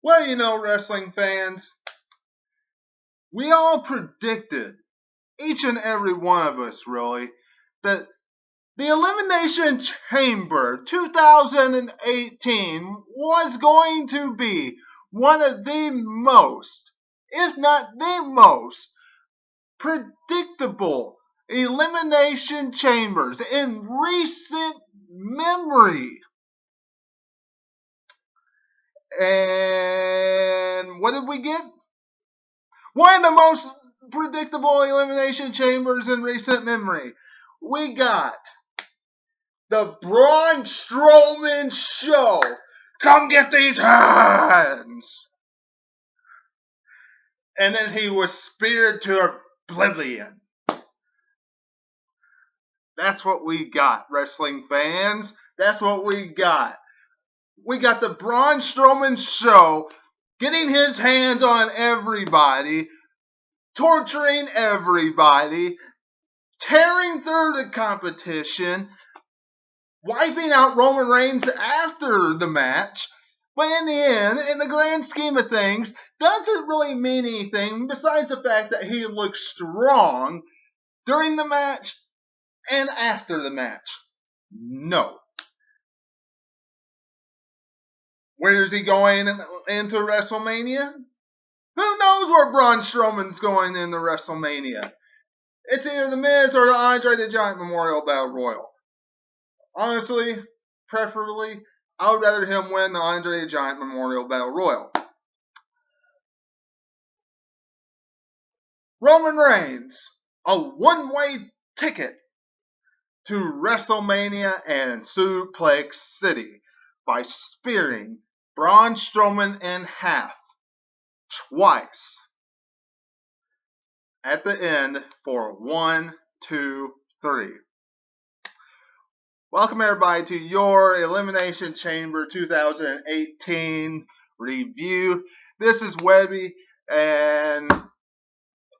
Well, wrestling fans, we all predicted, each and every one of us really, that the Elimination Chamber 2018 was going to be one of the most, if not the most, predictable Elimination Chambers in recent memory. And what did we get? One of the most predictable Elimination Chambers in recent memory. We got the Braun Strowman Show. Come get these hands. And then he was speared to oblivion. That's what we got, wrestling fans. That's what we got. We got the Braun Strowman Show getting his hands on everybody, torturing everybody, tearing through the competition, wiping out Roman Reigns after the match. But in the end, in the grand scheme of things, doesn't really mean anything besides the fact that he looks strong during the match and after the match. No. Where is he going into WrestleMania? Who knows where Braun Strowman's going into WrestleMania? It's either The Miz or the Andre the Giant Memorial Battle Royal. Honestly, preferably, I would rather him win the Andre the Giant Memorial Battle Royal. Roman Reigns, a one-way ticket to WrestleMania and Suplex City by spearing Braun Strowman in half twice at the end for 1, 2, 3. Welcome everybody to your Elimination Chamber 2018 review. This is Webby, and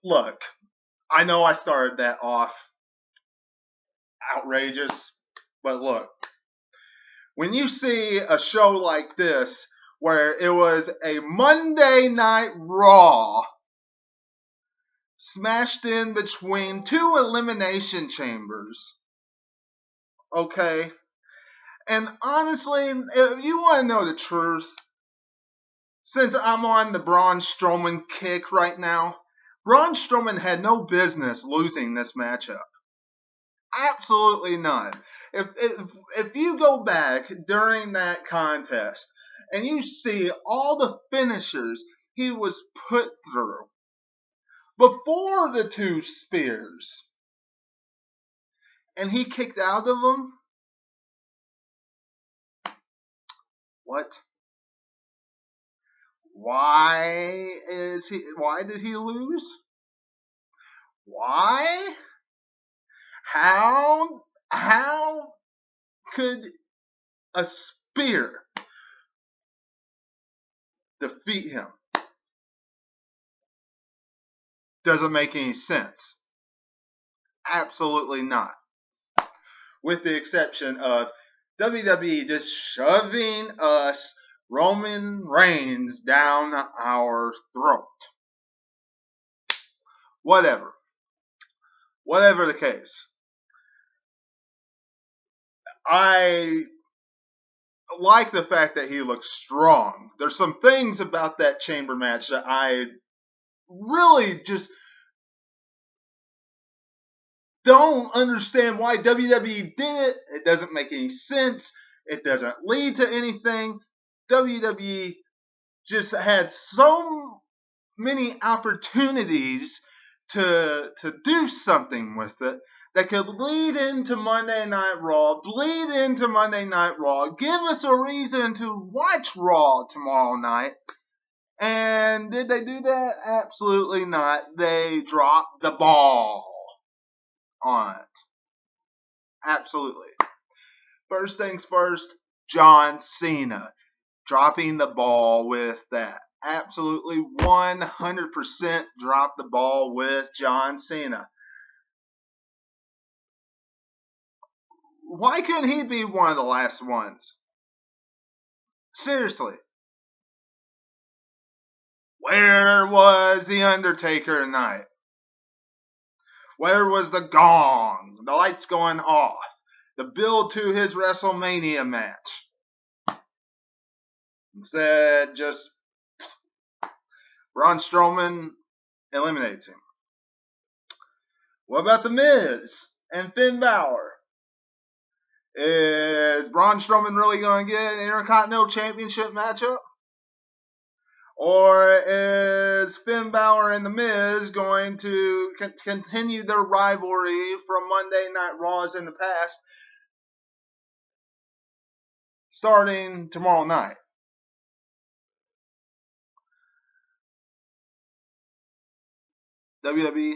look, I know I started that off outrageous, but look, when you see a show like this where it was a Monday Night Raw smashed in between two Elimination Chambers, okay, and honestly, if you want to know the truth, since I'm on the Braun Strowman kick right now, Braun Strowman had no business losing this matchup. Absolutely none. If you go back during that contest and you see all the finishers he was put through before the two spears, and he kicked out of them, what? Why did he lose? Why? How could a spear defeat him? Doesn't make any sense. Absolutely not. With the exception of WWE just shoving us Roman Reigns down our throat. Whatever the case, I like the fact that he looks strong. There's some things about that chamber match that I really just don't understand why WWE did it. It doesn't make any sense. It doesn't lead to anything. WWE just had so many opportunities to do something with it that could lead into Monday Night Raw, bleed into Monday Night Raw, give us a reason to watch Raw tomorrow night. And did they do that? Absolutely not. They dropped the ball on it. Absolutely. First things first, John Cena dropping the ball with that. Absolutely 100% drop the ball with John Cena. Why couldn't he be one of the last ones? Seriously. Where was The Undertaker tonight? Where was the gong? The lights going off. The build to his WrestleMania match. Instead, just Braun Strowman eliminates him. What about The Miz and Finn Balor? Is Braun Strowman really going to get an Intercontinental Championship matchup? Or is Finn Balor and The Miz going to continue their rivalry from Monday Night Raws in the past, starting tomorrow night? WWE,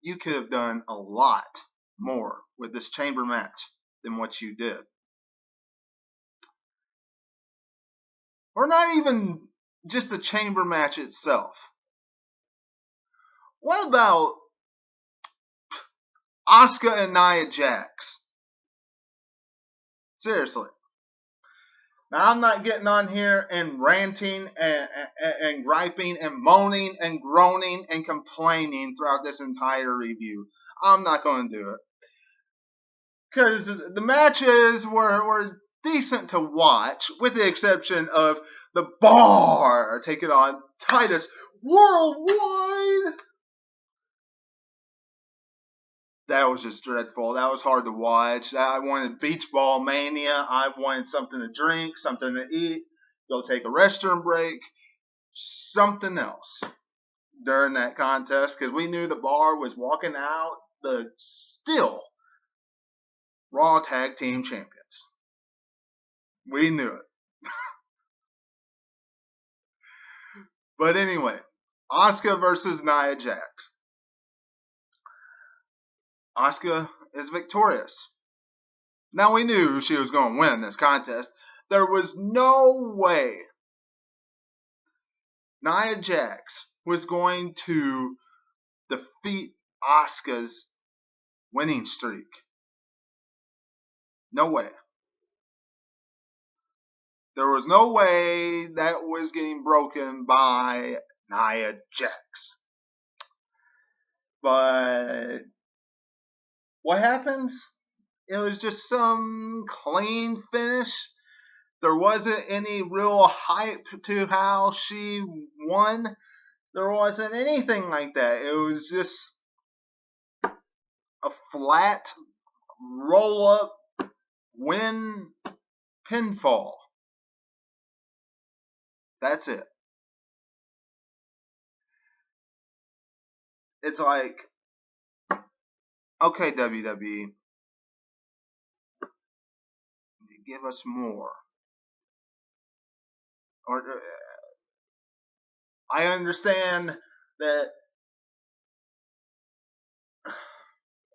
you could have done a lot more with this chamber match than what you did. Or not even just the chamber match itself. What about Asuka and Nia Jax? Seriously. Now, I'm not getting on here and ranting and griping and moaning and groaning and complaining throughout this entire review. I'm not going to do it. Because the matches were decent to watch, with the exception of the Bar taking on Titus Worldwide. That was just dreadful. That was hard to watch. I wanted Beach Ball Mania. I wanted something to drink, something to eat, go take a restroom break, something else during that contest, because we knew the Bar was walking out the still Raw Tag Team Champions. We knew it. But anyway, Asuka versus Nia Jax. Asuka is victorious. Now, we knew she was going to win this contest. There was no way Nia Jax was going to defeat Asuka's winning streak. No way. There was no way that was getting broken by Nia Jax. But what happens? It was just some clean finish. There wasn't any real hype to how she won. There wasn't anything like that. It was just a flat roll-up win pinfall. That's it. It's like, okay, WWE, give us more. Or I understand that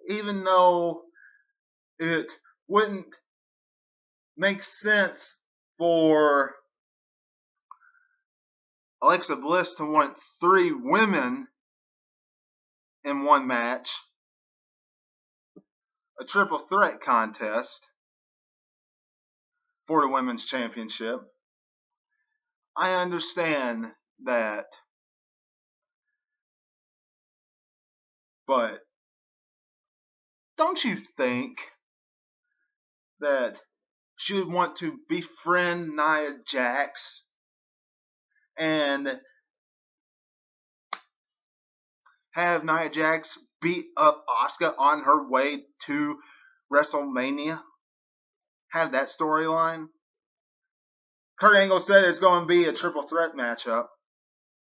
even though it wouldn't make sense for Alexa Bliss to want 3 women in one match, a triple threat contest for the women's championship, I understand that. But don't you think that she would want to befriend Nia Jax and have Nia Jax beat up Asuka on her way to WrestleMania? Have that storyline? Kurt Angle said it's going to be a triple threat matchup,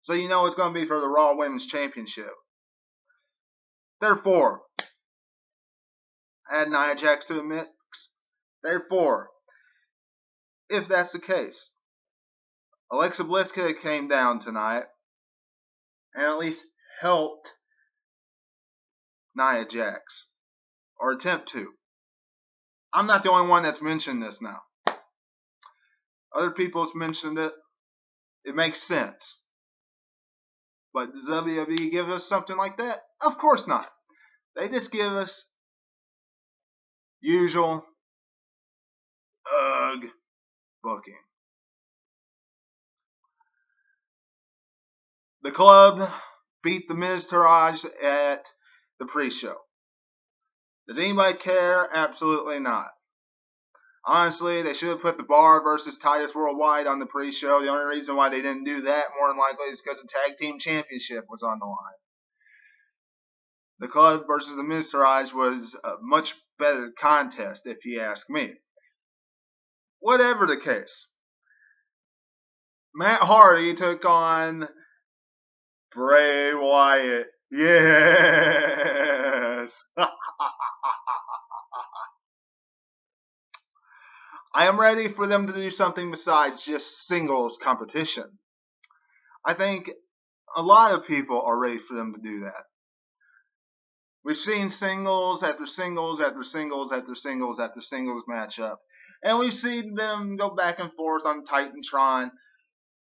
so you know it's going to be for the Raw Women's Championship. Therefore, add Nia Jax to the mix. Therefore, if that's the case, Alexa Bliss could have came down tonight and at least helped Nia Jax, or attempt to. I'm not the only one that's mentioned this now. Other people have mentioned it. It makes sense. But does WWE give us something like that? Of course not. They just give us usual booking. The club beat the Miztourage at the pre-show. Does anybody care? Absolutely not. Honestly, they should have put the Bar versus Titus Worldwide on the pre-show. The only reason why they didn't do that, more than likely, is because the Tag Team Championship was on the line. The Club versus the Miztourage was a much better contest, if you ask me. Whatever the case, Matt Hardy took on Bray Wyatt. Yes! I am ready for them to do something besides just singles competition. I think a lot of people are ready for them to do that. We've seen singles after singles after singles after singles after singles matchup. And we've seen them go back and forth on Titantron,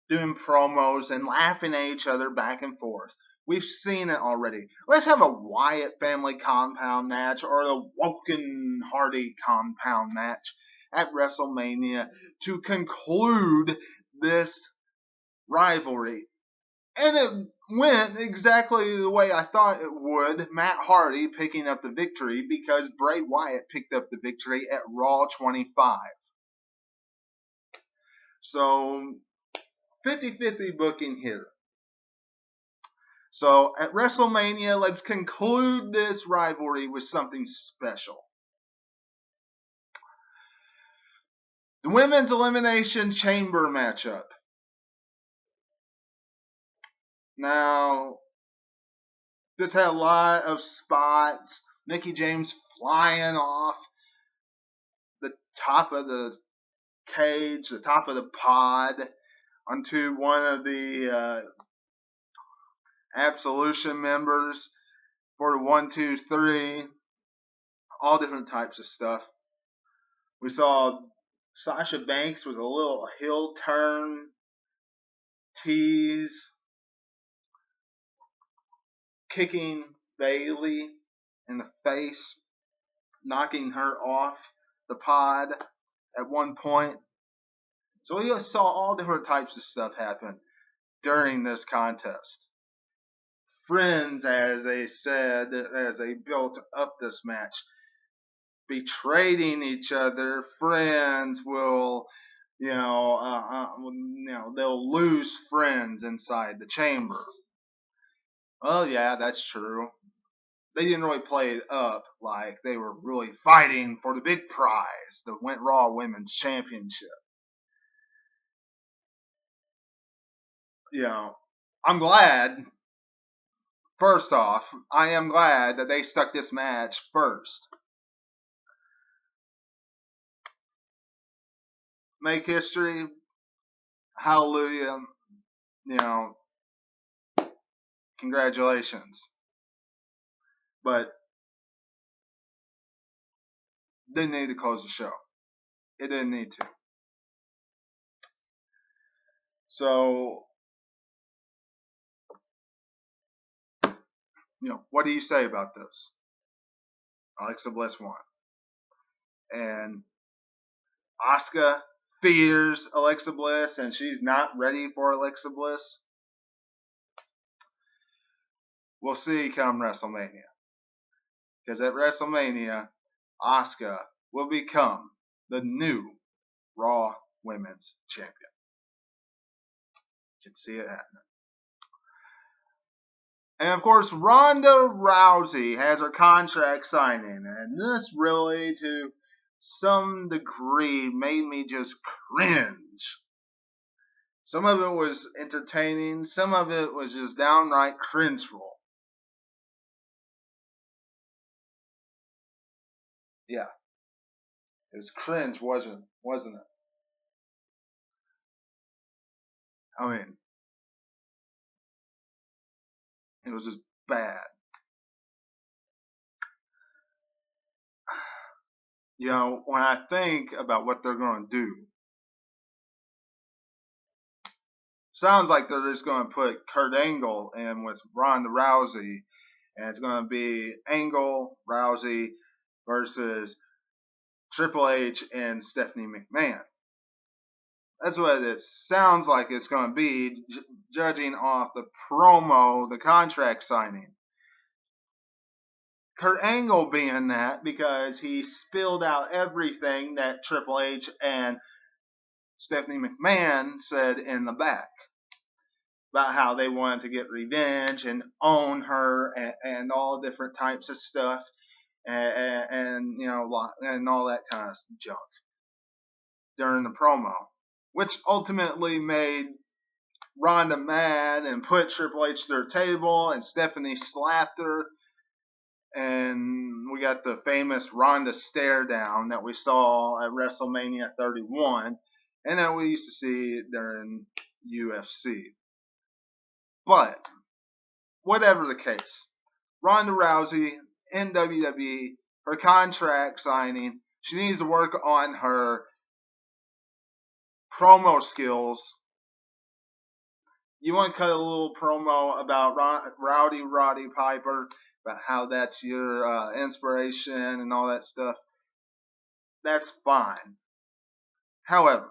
doing promos and laughing at each other back and forth. We've seen it already. Let's have a Wyatt family compound match or a Woken Hardy compound match at WrestleMania to conclude this rivalry. And it went exactly the way I thought it would. Matt Hardy picking up the victory because Bray Wyatt picked up the victory at Raw 25. So 50-50 booking here. So at WrestleMania, let's conclude this rivalry with something special. The Women's Elimination Chamber matchup. Now, this had a lot of spots. Mickie James flying off the top of the cage, the top of the pod, onto one of the Absolution members for the 1, 2, 3. All different types of stuff. We saw Sasha Banks with a little heel turn tease, kicking Bayley in the face, knocking her off the pod at one point. So we saw all different types of stuff happen during this contest. Friends, as they said, as they built up this match, betraying each other. Friends will, they'll lose friends inside the chamber. Well, yeah, that's true. They didn't really play it up like they were really fighting for the big prize, the Raw Women's Championship. I'm glad. First off, I am glad that they stuck this match first. Make history. Hallelujah. Congratulations. But didn't need to close the show. It didn't need to. So, what do you say about this? Alexa Bliss won. And Asuka fears Alexa Bliss, and she's not ready for Alexa Bliss. We'll see come WrestleMania. Because at WrestleMania, Asuka will become the new Raw Women's Champion. You can see it happening. And of course, Ronda Rousey has her contract signing. And this really, to some degree, made me just cringe. Some of it was entertaining. Some of it was just downright cringeful. Yeah. It was cringe, wasn't it? I mean, it was just bad. When I think about what they're going to do, sounds like they're just going to put Kurt Angle in with Ronda Rousey, and it's going to be Angle, Rousey versus Triple H and Stephanie McMahon. That's what it sounds like it's going to be, judging off the promo, the contract signing. Kurt Angle being that because he spilled out everything that Triple H and Stephanie McMahon said in the back about how they wanted to get revenge and own her and all different types of stuff and you know and all that kind of junk during the promo, which ultimately made Ronda mad and put Triple H to their table, and Stephanie slapped her. And we got the famous Ronda stare down that we saw at WrestleMania 31 and that we used to see during UFC. But, whatever the case, Ronda Rousey in WWE, her contract signing, she needs to work on her promo skills. You want to cut a little promo about Roddy Piper, about how that's your inspiration and all that stuff. That's fine. However,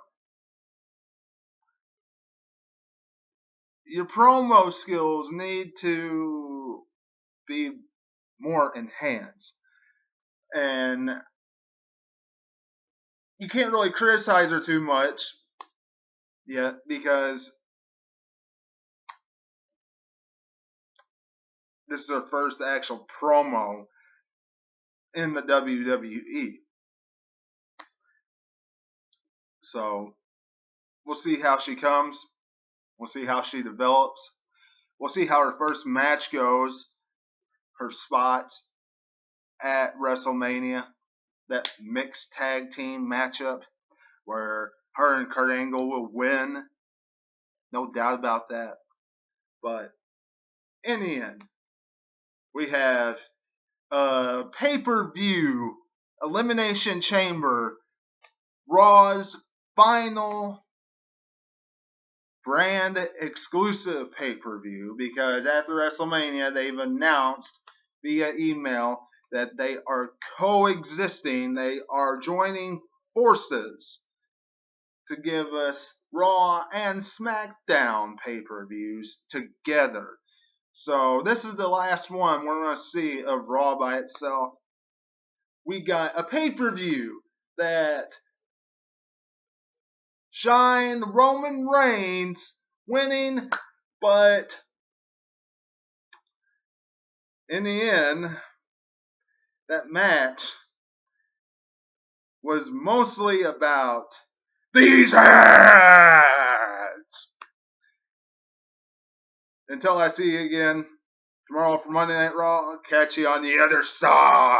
your promo skills need to be more enhanced. And you can't really criticize her too much yet because this is her first actual promo in the WWE. So we'll see how she comes. We'll see how she develops. We'll see how her first match goes, her spots at WrestleMania, that mixed tag team matchup where her and Kurt Angle will win. No doubt about that. But in the end, we have a pay-per-view Elimination Chamber, Raw's final brand exclusive pay-per-view, because after WrestleMania they've announced via email that they are coexisting, they are joining forces to give us Raw and SmackDown pay-per-views together. So this is the last one we're going to see of Raw by itself. We got a pay-per-view that shined Roman Reigns winning, but in the end, that match was mostly about these hands. Until I see you again tomorrow for Monday Night Raw, I'll catch you on the other side.